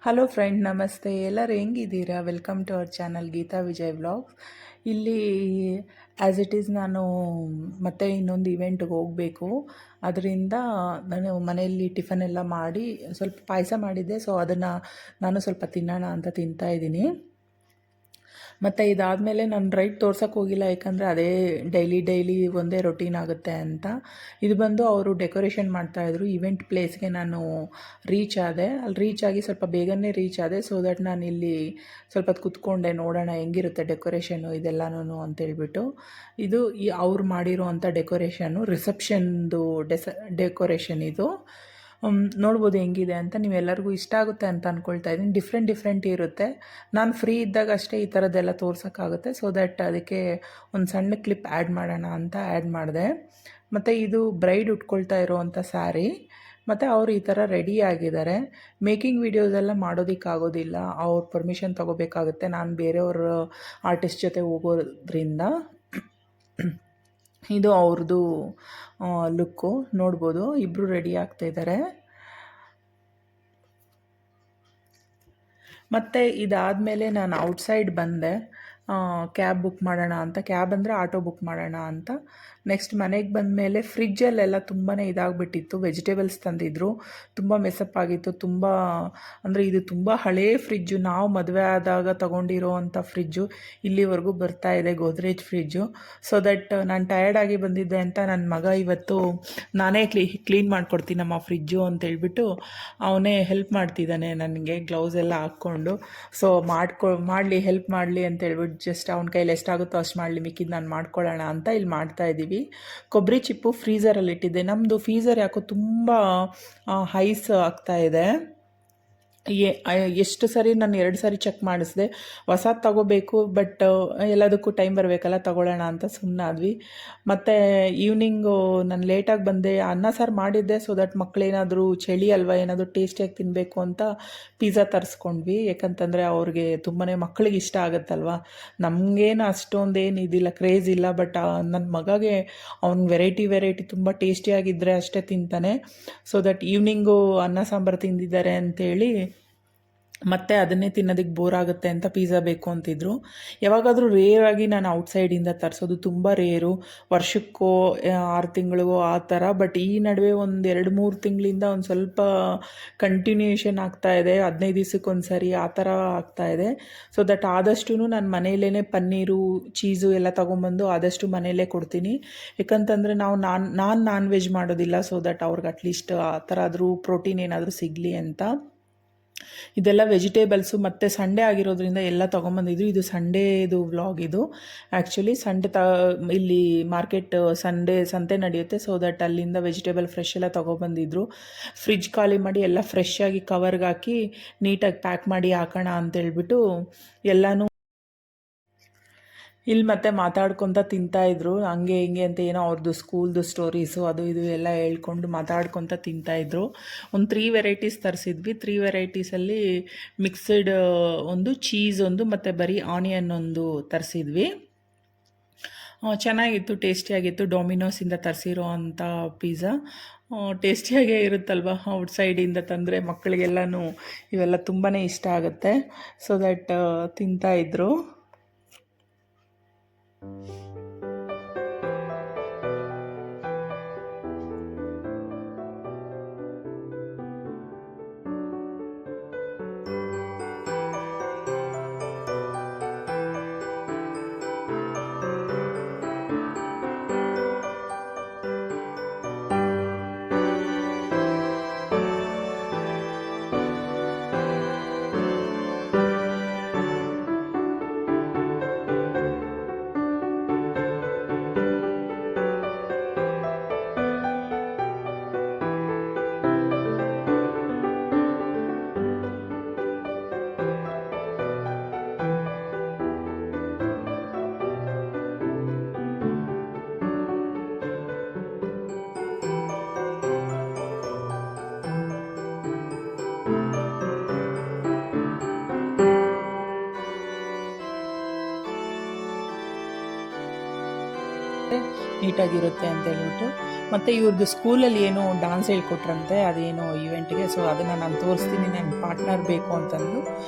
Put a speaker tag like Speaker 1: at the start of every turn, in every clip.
Speaker 1: Hello friend, ನಮಸ್ತೆ. ಎಲ್ಲರೂ ಹೆಂಗಿದ್ದೀರಾ? Welcome to our channel Geeta Vijay vlogs. ಇಲ್ಲಿ ಆ್ಯಸ್ ಇಟ್ ಈಸ್ ನಾನು ಮತ್ತೆ ಇನ್ನೊಂದು ಇವೆಂಟ್ಗೆ ಹೋಗಬೇಕು. ಅದರಿಂದ ನಾನು ಮನೆಯಲ್ಲಿ ಟಿಫನ್ ಎಲ್ಲ ಮಾಡಿ ಸ್ವಲ್ಪ ಪಾಯಸ ಮಾಡಿದ್ದೆ. ಸೊ ಅದನ್ನು ನಾನು ಸ್ವಲ್ಪ ತಿನ್ನೋಣ ಅಂತ ತಿಂತಾಯಿದ್ದೀನಿ. ಮತ್ತು ಇದಾದಮೇಲೆ ನಾನು ರೈಟ್ ತೋರ್ಸೋಕ್ಕೆ ಹೋಗಿಲ್ಲ, ಯಾಕಂದರೆ ಅದೇ ಡೈಲಿ ಒಂದೇ ರೊಟೀನ್ ಆಗುತ್ತೆ ಅಂತ. ಇದು ಬಂದು ಅವರು ಡೆಕೋರೇಷನ್ ಮಾಡ್ತಾಯಿದ್ರು. ಇವೆಂಟ್ ಪ್ಲೇಸ್ಗೆ ನಾನು ರೀಚ್ ಆದೆ. ಅಲ್ಲಿ ರೀಚ್ ಆಗಿ ಸ್ವಲ್ಪ ಬೇಗನೆ ರೀಚ್ ಆದೆ. ಸೊ ದಟ್ ನಾನು ಇಲ್ಲಿ ಸ್ವಲ್ಪ ಹೊತ್ತು ಕೂತ್ಕೊಂಡೆ, ನೋಡೋಣ ಹೆಂಗಿರುತ್ತೆ ಡೆಕೋರೇಷನ್ನು ಇದೆಲ್ಲನೂ ಅಂತೇಳ್ಬಿಟ್ಟು. ಇದು ಅವ್ರು ಮಾಡಿರೋ ಅಂಥ ಡೆಕೋರೇಷನ್ನು ರಿಸೆಪ್ಷನ್ದು ಡೆಕೋರೇಷನ್ ಇದು. ನೋಡ್ಬೋದು ಹೆಂಗಿದೆ ಅಂತ. ನೀವೆಲ್ಲರಿಗೂ ಇಷ್ಟ ಆಗುತ್ತೆ ಅಂತ ಅಂದ್ಕೊಳ್ತಾ ಇದ್ದೀನಿ. ಡಿಫ್ರೆಂಟ್ ಇರುತ್ತೆ. ನಾನು ಫ್ರೀ ಇದ್ದಾಗ ಅಷ್ಟೇ ಈ ಥರದ್ದೆಲ್ಲ ತೋರ್ಸೋಕ್ಕಾಗುತ್ತೆ. ಸೊ ದ್ಯಾಟ್ ಅದಕ್ಕೆ ಒಂದು ಸಣ್ಣ ಕ್ಲಿಪ್ ಆ್ಯಡ್ ಮಾಡೋಣ ಅಂತ ಆ್ಯಡ್ ಮಾಡಿದೆ. ಮತ್ತು ಇದು ಬ್ರೈಡ್ ಉಟ್ಕೊಳ್ತಾ ಇರೋವಂಥ ಸ್ಯಾರಿ. ಮತ್ತು ಅವರು ಈ ಥರ ರೆಡಿ ಆಗಿದ್ದಾರೆ. ಮೇಕಿಂಗ್ ವೀಡಿಯೋಸ್ ಎಲ್ಲ ಮಾಡೋದಕ್ಕಾಗೋದಿಲ್ಲ, ಅವ್ರ ಪರ್ಮಿಷನ್ ತೊಗೋಬೇಕಾಗುತ್ತೆ. ನಾನು ಬೇರೆಯವ್ರ ಆರ್ಟಿಸ್ಟ್ ಜೊತೆ ಹೋಗೋದ್ರಿಂದ. ಇದು ಅವ್ರದ್ದು ಲುಕ್ಕು ನೋಡ್ಬೋದು. ಇಬ್ಬರು ರೆಡಿ ಆಗ್ತಾಯಿದ್ದಾರೆ. ಮತ್ತು ಇದಾದಮೇಲೆ ನಾನು ಔಟ್ಸೈಡ್ ಬಂದೆ. ಕ್ಯಾಬ್ ಬುಕ್ ಮಾಡೋಣ ಅಂತ, ಕ್ಯಾಬ್ ಅಂದರೆ ಆಟೋ ಬುಕ್ ಮಾಡೋಣ ಅಂತ. ನೆಕ್ಸ್ಟ್ ಮನೆಗೆ ಬಂದಮೇಲೆ ಫ್ರಿಜ್ಜಲ್ಲೆಲ್ಲ ತುಂಬಾ ಇದಾಗಿಬಿಟ್ಟಿತ್ತು. ವೆಜಿಟೇಬಲ್ಸ್ ತಂದಿದ್ದರು, ತುಂಬ ಮೆಸಪ್ ಆಗಿತ್ತು. ತುಂಬ ಅಂದರೆ ಇದು ತುಂಬ ಹಳೇ ಫ್ರಿಜ್ಜು, ನಾವು ಮದುವೆ ಆದಾಗ ತೊಗೊಂಡಿರೋ ಅಂಥ ಫ್ರಿಜ್ಜು ಇಲ್ಲಿವರೆಗೂ ಬರ್ತಾಯಿದೆ, ಗೋದ್ರೇಜ್ ಫ್ರಿಜ್ಜು. ಸೊ ದಟ್ ನಾನು ಟಯರ್ಡಾಗಿ ಬಂದಿದ್ದೆ ಅಂತ ನನ್ನ ಮಗ ಇವತ್ತು ನಾನೇ ಕ್ಲೀನ್ ಮಾಡಿಕೊಡ್ತೀನಿ ನಮ್ಮ ಫ್ರಿಜ್ಜು ಅಂತೇಳ್ಬಿಟ್ಟು ಅವನೇ ಹೆಲ್ಪ್ ಮಾಡ್ತಿದ್ದಾನೆ ನನಗೆ, ಗ್ಲೌಸ್ ಎಲ್ಲ ಹಾಕ್ಕೊಂಡು. ಸೊ ಮಾಡಲಿ, ಹೆಲ್ಪ್ ಮಾಡಲಿ ಅಂತೇಳ್ಬಿಟ್ಟು ಜಸ್ಟ್ ಅವ್ನ ಕೈಲಿ ಎಷ್ಟಾಗುತ್ತೋ ಅಷ್ಟು ಮಾಡಲಿ, ಮಿಕ್ಕಿದ್ದು ನಾನು ಮಾಡ್ಕೊಳ್ಳೋಣ ಅಂತ ಇಲ್ಲಿ ಮಾಡ್ತಾಯಿದ್ದೀವಿ. ಕೊಬ್ಬರಿ ಚಿಪ್ಪು ಫ್ರೀಝರಲ್ಲಿ ಇಟ್ಟಿದ್ದೆ. ನಮ್ಮದು ಫ್ರೀಝರ್ ಯಾಕೋ ತುಂಬ ಹೈಸ್ ಆಗ್ತಾಯಿದೆ. ಎಷ್ಟು ಸರಿ ನಾನು 2 ಸಾರಿ ಚೆಕ್ ಮಾಡಿಸಿದೆ. ಹೊಸದು ತಗೋಬೇಕು, ಬಟ್ ಎಲ್ಲದಕ್ಕೂ ಟೈಮ್ ಬರಬೇಕಲ್ಲ, ತಗೊಳ್ಳೋಣ ಅಂತ ಸುಮ್ಮನಾದ್ವಿ. ಮತ್ತು ಈವ್ನಿಂಗು ನಾನು ಲೇಟಾಗಿ ಬಂದೆ. ಅನ್ನ ಸಾರು ಮಾಡಿದ್ದೆ. ಸೊ ದಟ್ ಮಕ್ಕಳೇನಾದರೂ ಚಳಿ ಅಲ್ವಾ, ಏನಾದರೂ ಟೇಸ್ಟಿಯಾಗಿ ತಿನ್ನಬೇಕು ಅಂತ ಪಿಜ್ಜಾ ತರಿಸ್ಕೊಂಡ್ವಿ. ಯಾಕಂತಂದರೆ ಅವ್ರಿಗೆ ತುಂಬಾ ಮಕ್ಕಳಿಗೆ ಇಷ್ಟ ಆಗುತ್ತಲ್ವ. ನಮಗೇನು ಅಷ್ಟೊಂದೇನು ಇದಿಲ್ಲ, ಕ್ರೇಜ್ ಇಲ್ಲ. ಬಟ್ ನನ್ನ ಮಗಗೆ ಅವ್ನಿಗೆ ವೆರೈಟಿ ತುಂಬ ಟೇಸ್ಟಿಯಾಗಿದ್ದರೆ ಅಷ್ಟೇ ತಿಂತಾನೆ. ಸೊ ದಟ್ ಈವ್ನಿಂಗು ಅನ್ನ ಸಾಂಬಾರು ತಿಂದಿದ್ದಾರೆ ಅಂಥೇಳಿ ಮತ್ತೆ ಅದನ್ನೇ ತಿನ್ನೋದಕ್ಕೆ ಬೋರ್ ಆಗುತ್ತೆ ಅಂತ ಪಿಜ್ಜಾ ಬೇಕು ಅಂತಿದ್ರು. ಯಾವಾಗಾದರೂ ರೇರಾಗಿ ನಾನು ಔಟ್ಸೈಡಿಂದ ತರಿಸೋದು, ತುಂಬ ರೇರು, ವರ್ಷಕ್ಕೋ 6 ತಿಂಗಳಿಗೋ ಆ ಥರ. ಬಟ್ ಈ ನಡುವೆ ಒಂದು 2-3 ತಿಂಗಳಿಂದ ಒಂದು ಸ್ವಲ್ಪ ಕಂಟಿನ್ಯೂಯೇಷನ್ ಆಗ್ತಾಯಿದೆ. 15 ದಿವಸಕ್ಕೊಂದು ಸರಿ ಆ ಥರ ಆಗ್ತಾಯಿದೆ. ಸೊ ದಟ್ ಆದಷ್ಟು ನಾನು ಮನೆಯಲ್ಲೇ ಪನ್ನೀರು, ಚೀಸು ಎಲ್ಲ ತೊಗೊಂಬಂದು ಆದಷ್ಟು ಮನೆಯಲ್ಲೇ ಕೊಡ್ತೀನಿ. ಯಾಕಂತಂದರೆ ನಾನ್ ವೆಜ್ ಮಾಡೋದಿಲ್ಲ. ಸೊ ದಟ್ ಅವ್ರಿಗೆ ಅಟ್ಲೀಸ್ಟ್ ಆ ಥರ ಆದರೂ ಪ್ರೋಟೀನ್ ಏನಾದರೂ ಸಿಗಲಿ ಅಂತ. ಇದೆಲ್ಲ ವೆಜಿಟೇಬಲ್ಸು. ಮತ್ತು ಸಂಡೇ ಆಗಿರೋದ್ರಿಂದ ಎಲ್ಲ ತೊಗೊಂಬಂದಿದ್ರು. ಇದು ಸಂಡೇದು ವ್ಲಾಗ್ ಇದು. ಆ್ಯಕ್ಚುಲಿ ಸಂಡೇ ಇಲ್ಲಿ ಮಾರ್ಕೆಟ್ ಸಂತೆ ನಡೆಯುತ್ತೆ. ಸೊ ದಟ್ ಅಲ್ಲಿಂದ ವೆಜಿಟೇಬಲ್ ಫ್ರೆಶ್ ಎಲ್ಲ ತೊಗೊಬಂದಿದ್ರು. ಫ್ರಿಜ್ ಖಾಲಿ ಮಾಡಿ ಎಲ್ಲ ಫ್ರೆಶ್ ಆಗಿ ಕವರ್ಗೆ ಹಾಕಿ ನೀಟಾಗಿ ಪ್ಯಾಕ್ ಮಾಡಿ ಹಾಕೋಣ ಅಂತೇಳ್ಬಿಟ್ಟು ಎಲ್ಲನೂ ಇಲ್ಲಿ ಮತ್ತೆ ಮಾತಾಡ್ಕೊತ ತಿಂತಾಯಿದ್ರು. ಹಂಗೆ ಹಿಂಗೆ ಅಂತ ಏನೋ ಅವ್ರದ್ದು ಸ್ಕೂಲ್ದು ಸ್ಟೋರೀಸು ಅದು ಇದು ಎಲ್ಲ ಹೇಳ್ಕೊಂಡು ಮಾತಾಡ್ಕೊತ ತಿಂತಾಯಿದ್ರು. ಒಂದು 3 ವೆರೈಟೀಸ್ ತರಿಸಿದ್ವಿ. 3 ವೆರೈಟೀಸಲ್ಲಿ ಮಿಕ್ಸ್ಡ್ ಒಂದು, ಚೀಸ್ ಒಂದು, ಮತ್ತು ಬರೀ ಆನಿಯನ್ ಒಂದು ತರಿಸಿದ್ವಿ. ಚೆನ್ನಾಗಿತ್ತು, ಟೇಸ್ಟಿಯಾಗಿತ್ತು. ಡೊಮಿನೋಸಿಂದ ತರಿಸಿರೋ ಅಂಥ ಪಿಜ್ಜಾ ಟೇಸ್ಟಿಯಾಗೇ ಇರುತ್ತಲ್ವ. ಔಟ್ಸೈಡಿಂದ ತಂದರೆ ಮಕ್ಕಳಿಗೆಲ್ಲನೂ ಇವೆಲ್ಲ ತುಂಬಾ ಇಷ್ಟ ಆಗುತ್ತೆ. So that ತಿಂತಾಯಿದ್ರು. ನೀಟಾಗಿರುತ್ತೆ ಅಂತ ಹೇಳ್ಬಿಟ್ಟು. ಮತ್ತು ಇವ್ರದ್ದು ಸ್ಕೂಲಲ್ಲಿ ಏನೋ ಡ್ಯಾನ್ಸ್ ಹೇಳ್ಕೊಟ್ರಂತೆ, ಅದೇನೋ ಈವೆಂಟ್ಗೆ. ಸೊ ಅದನ್ನು ನಾನು ತೋರಿಸ್ತೀನಿ, ನನ್ನ ಪಾರ್ಟ್ನರ್ ಬೇಕು ಅಂತಂದು.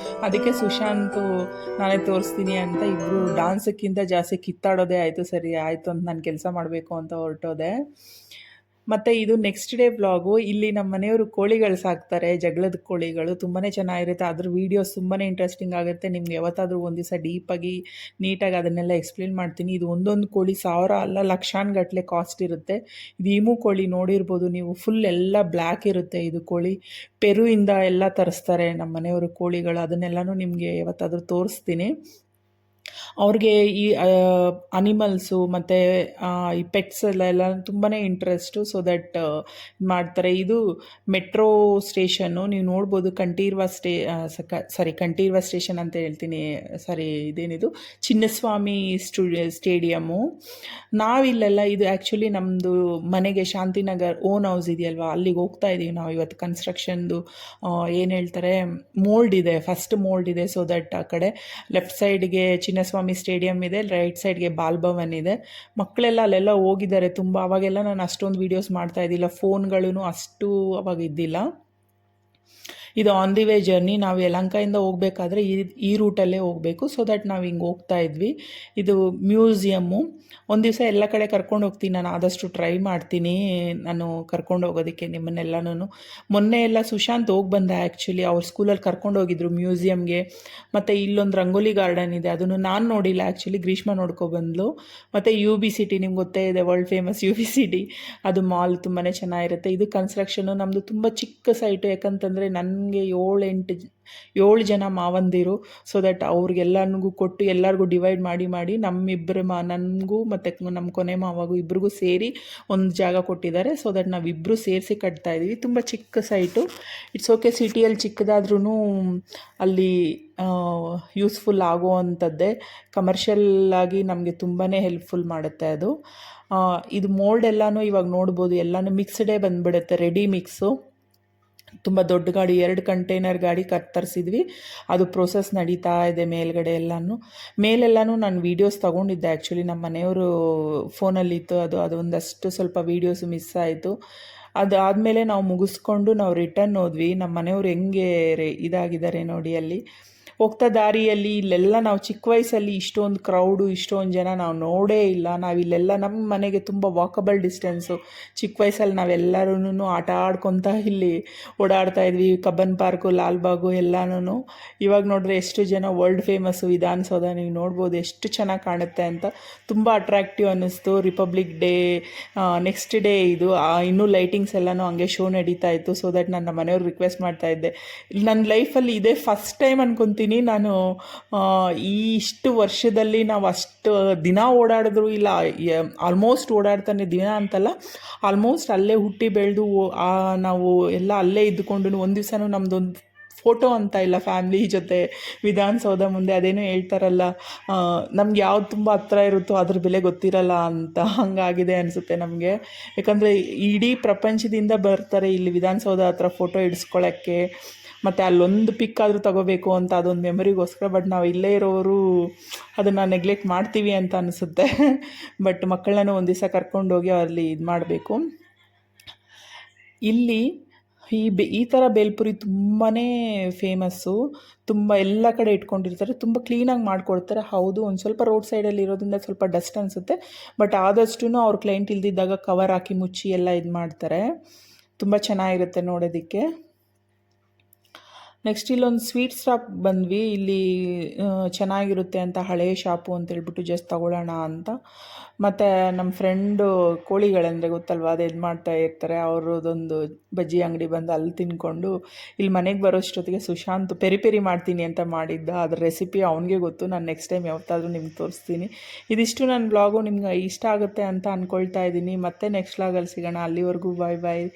Speaker 1: ಅದಕ್ಕೆ ಸುಶಾಂತು ನಾನೇ ತೋರಿಸ್ತೀನಿ ಅಂತ ಇಬ್ಬರು ಡ್ಯಾನ್ಸಕ್ಕಿಂತ ಜಾಸ್ತಿ ಕಿತ್ತಾಡೋದೇ ಆಯಿತು. ಸರಿ ಆಯಿತು ಅಂತ ನಾನು ಕೆಲಸ ಮಾಡಬೇಕು ಅಂತ ಹೊರಟೋದೆ. ಮತ್ತು ಇದು ನೆಕ್ಸ್ಟ್ ಡೇ ವ್ಲಾಗು. ಇಲ್ಲಿ ನಮ್ಮ ಮನೆಯವರು ಕೋಳಿಗಳು ಸಾಕ್ತಾರೆ, ಜಗಳದ ಕೋಳಿಗಳು. ತುಂಬಾ ಚೆನ್ನಾಗಿರುತ್ತೆ. ಅದ್ರ ವೀಡಿಯೋಸ್ ತುಂಬಾ ಇಂಟ್ರೆಸ್ಟಿಂಗ್ ಆಗುತ್ತೆ. ನಿಮ್ಗೆ ಯಾವತ್ತಾದರೂ ಒಂದು ದಿವಸ ಡೀಪಾಗಿ ನೀಟಾಗಿ ಅದನ್ನೆಲ್ಲ ಎಕ್ಸ್ಪ್ಲೇನ್ ಮಾಡ್ತೀನಿ. ಇದು ಒಂದೊಂದು ಕೋಳಿ 1000 ಅಲ್ಲ ಲಕ್ಷಾನುಗಟ್ಟಲೆ ಕಾಸ್ಟ್ ಇರುತ್ತೆ. ಇದು ಈಮು ಕೋಳಿ ನೋಡಿರ್ಬೋದು ನೀವು, ಫುಲ್ ಎಲ್ಲ ಬ್ಲ್ಯಾಕ್ ಇರುತ್ತೆ. ಇದು ಕೋಳಿ ಪೆರುವಿಂದ ಎಲ್ಲ ತರಿಸ್ತಾರೆ ನಮ್ಮ ಮನೆಯವರು ಕೋಳಿಗಳು. ಅದನ್ನೆಲ್ಲನೂ ನಿಮಗೆ ಯಾವತ್ತಾದರೂ ತೋರಿಸ್ತೀನಿ. ಅವ್ರಿಗೆ ಈ ಅನಿಮಲ್ಸು ಮತ್ತು ಈ ಪೆಟ್ಸ್ ಎಲ್ಲ ತುಂಬಾ ಇಂಟ್ರೆಸ್ಟು. ಸೊ ದಟ್ ಮಾಡ್ತಾರೆ. ಇದು ಮೆಟ್ರೋ ಸ್ಟೇಷನ್ನು ನೀವು ನೋಡ್ಬೋದು. ಕಂಠೀರವ ಸ್ಟೇಷನ್ ಅಂತ ಹೇಳ್ತೀನಿ, ಇದೇನಿದು ಚಿನ್ನಸ್ವಾಮಿ ಸ್ಟೇಡಿಯಮ್ಮು. ನಾವಿಲ್ಲೆಲ್ಲ ಇದು ಆ್ಯಕ್ಚುಲಿ ನಮ್ಮದು ಮನೆಗೆ ಶಾಂತಿನಗರ್ ಓನ್ ಹೌಸ್ ಇದೆಯಲ್ವ, ಅಲ್ಲಿಗೆ ಹೋಗ್ತಾ ಇದ್ದೀವಿ ನಾವು ಇವತ್ತು. ಕನ್ಸ್ಟ್ರಕ್ಷನ್ದು ಏನು ಹೇಳ್ತಾರೆ, ಮೋಲ್ಡ್ ಇದೆ, ಫಸ್ಟ್ ಮೋಲ್ಡ್ ಇದೆ. ಸೊ ದಟ್ ಆ ಕಡೆ ಲೆಫ್ಟ್ ಸೈಡ್ಗೆ ಚಿನ್ನಸ್ವಾಮಿ ಸ್ಟೇಡಿಯಂ ಇದೆ, ರೈಟ್ ಸೈಡ್ಗೆ ಬಾಲ್ಭವನ್ ಇದೆ. ಮಕ್ಕಳೆಲ್ಲ ಅಲ್ಲೆಲ್ಲ ಹೋಗಿದ್ದಾರೆ ತುಂಬ. ಅವಾಗೆಲ್ಲ ನಾನು ಅಷ್ಟೊಂದು ವೀಡಿಯೋಸ್ ಮಾಡ್ತಾ ಇದ್ದಿಲ್ಲ, ಫೋನ್ಗಳೂ ಅಷ್ಟು ಅವಾಗ ಇದ್ದಿಲ್ಲ. ಇದು ಆನ್ ದಿ ವೇ ಜರ್ನಿ. ನಾವು ಯಲಹಂಕದಿಂದ ಹೋಗಬೇಕಾದ್ರೆ ಈ ರೂಟಲ್ಲೇ ಹೋಗಬೇಕು. ಸೊ ದಟ್ ನಾವು ಹಿಂಗೆ ಹೋಗ್ತಾ ಇದ್ವಿ. ಇದು ಮ್ಯೂಸಿಯಮ್ಮು. ಒಂದು ದಿವಸ ಎಲ್ಲ ಕಡೆ ಕರ್ಕೊಂಡು ಹೋಗ್ತೀನಿ, ನಾನು ಆದಷ್ಟು ಟ್ರೈ ಮಾಡ್ತೀನಿ ನಾನು ಕರ್ಕೊಂಡು ಹೋಗೋದಕ್ಕೆ ನಿಮ್ಮನ್ನೆಲ್ಲನೂ. ಮೊನ್ನೆ ಎಲ್ಲ ಸುಶಾಂತ್ ಹೋಗಿ ಬಂದ ಆ್ಯಕ್ಚುಲಿ. ಅವ್ರ ಸ್ಕೂಲಲ್ಲಿ ಕರ್ಕೊಂಡು ಹೋಗಿದ್ರು ಮ್ಯೂಸಿಯಮ್ಗೆ. ಮತ್ತು ಇಲ್ಲೊಂದು ರಂಗೋಲಿ ಗಾರ್ಡನ್ ಇದೆ, ಅದನ್ನು ನಾನು ನೋಡಿಲ್ಲ ಆ್ಯಕ್ಚುಲಿ, ಗ್ರೀಷ್ಮ ನೋಡ್ಕೊಬಂದ್ಲು. ಮತ್ತು UB ಸಿಟಿ ನಿಮ್ಗೆ ಗೊತ್ತೇ ಇದೆ, ವರ್ಲ್ಡ್ ಫೇಮಸ್ UB ಸಿಟಿ. ಅದು ಮಾಲ್ ತುಂಬಾ ಚೆನ್ನಾಗಿರುತ್ತೆ. ಇದು ಕನ್ಸ್ಟ್ರಕ್ಷನು ನಮ್ಮದು ತುಂಬ ಚಿಕ್ಕ ಸೈಟು. ಯಾಕಂತಂದರೆ ನನಗೆ 7 ಜನ ಮಾವಂದಿರು. ಸೊ ದಟ್ ಅವ್ರಿಗೆಲ್ಲನಿಗೂ ಕೊಟ್ಟು ಎಲ್ಲರಿಗೂ ಡಿವೈಡ್ ಮಾಡಿ ನಮ್ಮಿಬ್ಬರು ನನಗೂ ಮತ್ತು ನಮ್ಮ ಕೊನೆ ಮಾವಾಗೂ ಇಬ್ರಿಗೂ ಸೇರಿ ಒಂದು ಜಾಗ ಕೊಟ್ಟಿದ್ದಾರೆ. ಸೊ ದಟ್ ನಾವಿಬ್ಬರು ಸೇರಿಸಿ ಕಟ್ತಾ ಇದ್ದೀವಿ. ತುಂಬ ಚಿಕ್ಕ ಸೈಟು. ಇಟ್ಸ್ ಓಕೆ, ಸಿಟಿಯಲ್ಲಿ ಚಿಕ್ಕದಾದ್ರೂ ಅಲ್ಲಿ ಯೂಸ್ಫುಲ್ ಆಗುವಂಥದ್ದೇ. ಕಮರ್ಷಿಯಲ್ಲಾಗಿ ನಮಗೆ ತುಂಬಾ ಹೆಲ್ಪ್ಫುಲ್ ಮಾಡುತ್ತೆ ಅದು. ಇದು ಮೋಲ್ಡ್ ಎಲ್ಲನೂ ಇವಾಗ ನೋಡ್ಬೋದು, ಎಲ್ಲನೂ ಮಿಕ್ಸ್ಡೇ ಬಂದುಬಿಡುತ್ತೆ, ರೆಡಿ ಮಿಕ್ಸು. ತುಂಬ ದೊಡ್ಡ ಗಾಡಿ, 2 ಕಂಟೈನರ್ ಗಾಡಿ ತರಿಸಿದ್ವಿ. ಅದು ಪ್ರೋಸೆಸ್ ನಡೀತಾ ಇದೆ ಮೇಲ್ಗಡೆ ಮೇಲೆಲ್ಲನೂ ನಾನು ವೀಡಿಯೋಸ್ ತೊಗೊಂಡಿದ್ದೆ ಆ್ಯಕ್ಚುಲಿ. ನಮ್ಮ ಮನೆಯವರು ಫೋನಲ್ಲಿತ್ತು, ಅದು ಒಂದಷ್ಟು ಸ್ವಲ್ಪ ವೀಡಿಯೋಸು ಮಿಸ್ ಆಯಿತು. ಅದಾದಮೇಲೆ ನಾವು ಮುಗಿಸ್ಕೊಂಡು ನಾವು ರಿಟರ್ನ್ ಹೋದ್ವಿ. ನಮ್ಮ ಮನೆಯವರು ಹೆಂಗೆ ಇದಾಗಿದ್ದಾರೆ ನೋಡಿ. ಅಲ್ಲಿ ಹೋಗ್ತಾ ದಾರಿಯಲ್ಲಿ ಇಲ್ಲೆಲ್ಲ ನಾವು ಚಿಕ್ಕ ವಯಸ್ಸಲ್ಲಿ ಇಷ್ಟೊಂದು ಕ್ರೌಡು, ಇಷ್ಟೊಂದು ಜನ ನಾವು ನೋಡೇ ಇಲ್ಲ. ನಾವಿಲ್ಲೆಲ್ಲ ನಮ್ಮ ಮನೆಗೆ ತುಂಬ ವಾಕಬಲ್ ಡಿಸ್ಟೆನ್ಸು. ಚಿಕ್ಕ ವಯಸ್ಸಲ್ಲಿ ನಾವೆಲ್ಲರೂ ಆಟ ಆಡ್ಕೊತ ಇಲ್ಲಿ ಓಡಾಡ್ತಾ ಇದ್ವಿ. ಕಬ್ಬನ್ ಪಾರ್ಕು, ಲಾಲ್ಬಾಗು ಎಲ್ಲನೂ. ಇವಾಗ ನೋಡಿದ್ರೆ ಎಷ್ಟು ಜನ. ವರ್ಲ್ಡ್ ಫೇಮಸ್ಸು ವಿಧಾನಸೌಧ ನೀವು ನೋಡ್ಬೋದು ಎಷ್ಟು ಚೆನ್ನಾಗಿ ಕಾಣುತ್ತೆ ಅಂತ. ತುಂಬ ಅಟ್ರಾಕ್ಟಿವ್ ಅನ್ನಿಸ್ತು. ರಿಪಬ್ಲಿಕ್ ಡೇ ನೆಕ್ಸ್ಟ್ ಡೇ ಇದು ಇನ್ನೂ ಲೈಟಿಂಗ್ಸ್ ಎಲ್ಲನೂ ಹಂಗೆ ಶೋ ನಡೀತಾ ಇತ್ತು. ಸೊ ದಟ್ ನನ್ನ ಮನೆಯವ್ರು ರಿಕ್ವೆಸ್ಟ್ ಮಾಡ್ತಾ ಇದ್ದೆ. ನನ್ನ ಲೈಫಲ್ಲಿ ಇದೇ ಫಸ್ಟ್ ಟೈಮ್ ಅನ್ಕೊತೀನಿ ನಾನು ಇಷ್ಟು ವರ್ಷದಲ್ಲಿ ನಾವು ಅಷ್ಟು ದಿನ ಓಡಾಡಿದ್ರು ಇಲ್ಲ, ಆಲ್ಮೋಸ್ಟ್ ಓಡಾಡ್ತಾನೆ, ದಿನ ಅಂತಲ್ಲ, ಆಲ್ಮೋಸ್ಟ್ ಅಲ್ಲೇ ಹುಟ್ಟಿ ಬೆಳೆದು ನಾವು ಎಲ್ಲ ಅಲ್ಲೇ ಇದ್ದುಕೊಂಡು ಒಂದು ದಿವಸನೂ ನಮ್ಮದೊಂದು ಫೋಟೋ ಅಂತ ಇಲ್ಲ ಫ್ಯಾಮ್ಲಿ ಜೊತೆ ವಿಧಾನಸೌಧ ಮುಂದೆ. ಅದೇನೋ ಹೇಳ್ತಾರಲ್ಲ, ನಮ್ಗೆ ಯಾವ್ದು ತುಂಬ ಹತ್ರ ಇರುತ್ತೋ ಅದ್ರ ಬೆಲೆ ಗೊತ್ತಿರಲ್ಲ ಅಂತ, ಹಂಗಾಗಿದೆ ಅನಿಸುತ್ತೆ ನಮಗೆ. ಯಾಕಂದರೆ ಇಡೀ ಪ್ರಪಂಚದಿಂದ ಬರ್ತಾರೆ ಇಲ್ಲಿ ವಿಧಾನಸೌಧ ಹತ್ರ ಫೋಟೋ ಇಡಿಸ್ಕೊಳ್ಳೋಕ್ಕೆ. ಮತ್ತು ಅಲ್ಲೊಂದು ಪಿಕ್ ಆದರೂ ತಗೋಬೇಕು ಅಂತ, ಅದೊಂದು ಮೆಮೊರಿಗೋಸ್ಕರ. ಬಟ್ ನಾವು ಇಲ್ಲೇ ಇರೋರು ಅದನ್ನು ನೆಗ್ಲೆಕ್ಟ್ ಮಾಡ್ತೀವಿ ಅಂತ ಅನಿಸುತ್ತೆ. ಬಟ್ ಮಕ್ಕಳನ್ನು ಒಂದು ದಿವಸ ಕರ್ಕೊಂಡೋಗಿ ಅಲ್ಲಿ ಇದು ಮಾಡಬೇಕು. ಇಲ್ಲಿ ಈ ಥರ ಬೇಲ್ಪುರಿ ತುಂಬಾ ಫೇಮಸ್ಸು. ತುಂಬ ಎಲ್ಲ ಕಡೆ ಇಟ್ಕೊಂಡಿರ್ತಾರೆ, ತುಂಬ ಕ್ಲೀನಾಗಿ ಮಾಡಿಕೊಡ್ತಾರೆ. ಹೌದು, ಒಂದು ಸ್ವಲ್ಪ ರೋಡ್ ಸೈಡಲ್ಲಿ ಇರೋದ್ರಿಂದ ಸ್ವಲ್ಪ ಡಸ್ಟ್ ಅನಿಸುತ್ತೆ. ಬಟ್ ಆದಷ್ಟು ಅವ್ರ ಕ್ಲೈಂಟ್ ಇಲ್ದಿದ್ದಾಗ ಕವರ್ ಹಾಕಿ ಮುಚ್ಚಿ ಎಲ್ಲ ಇದು ಮಾಡ್ತಾರೆ. ತುಂಬ ಚೆನ್ನಾಗಿರುತ್ತೆ ನೋಡೋದಕ್ಕೆ. ನೆಕ್ಸ್ಟ್ ಇಲ್ಲೊಂದು ಸ್ವೀಟ್ ಶಾಪ್ ಬಂದ್ವಿ. ಇಲ್ಲಿ ಚೆನ್ನಾಗಿರುತ್ತೆ ಅಂತ, ಹಳೆಯ ಶಾಪು ಅಂತೇಳ್ಬಿಟ್ಟು ಜಸ್ಟ್ ತಗೊಳ್ಳೋಣ ಅಂತ. ಮತ್ತು ನಮ್ಮ ಫ್ರೆಂಡು ಕೋಳಿಗಳಂದರೆ ಗೊತ್ತಲ್ವ, ಅದು ಇದು ಮಾಡ್ತಾ ಇರ್ತಾರೆ. ಅವ್ರದ್ದೊಂದು ಬಜ್ಜಿ ಅಂಗಡಿ ಬಂದು ಅಲ್ಲಿ ತಿನ್ಕೊಂಡು ಇಲ್ಲಿ ಮನೆಗೆ ಬರೋಷ್ಟೊತ್ತಿಗೆ ಸುಶಾಂತ್ ಪೆರಿ ಮಾಡ್ತೀನಿ ಅಂತ ಮಾಡಿದ್ದ. ಅದ್ರ ರೆಸಿಪಿ ಅವನಿಗೆ ಗೊತ್ತು. ನಾನು ನೆಕ್ಸ್ಟ್ ಟೈಮ್ ಯಾವತ್ತಾದರೂ ನಿಮ್ಗೆ ತೋರಿಸ್ತೀನಿ. ಇದಿಷ್ಟು ನನ್ನ ಬ್ಲಾಗು ನಿಮ್ಗೆ ಇಷ್ಟ ಆಗುತ್ತೆ ಅಂತ ಅಂದ್ಕೊಳ್ತಾ ಇದ್ದೀನಿ. ಮತ್ತೆ ನೆಕ್ಸ್ಟ್ ಬ್ಲಾಗಲ್ಲಿ ಸಿಗೋಣ. ಅಲ್ಲಿವರೆಗೂ ಬಾಯ್.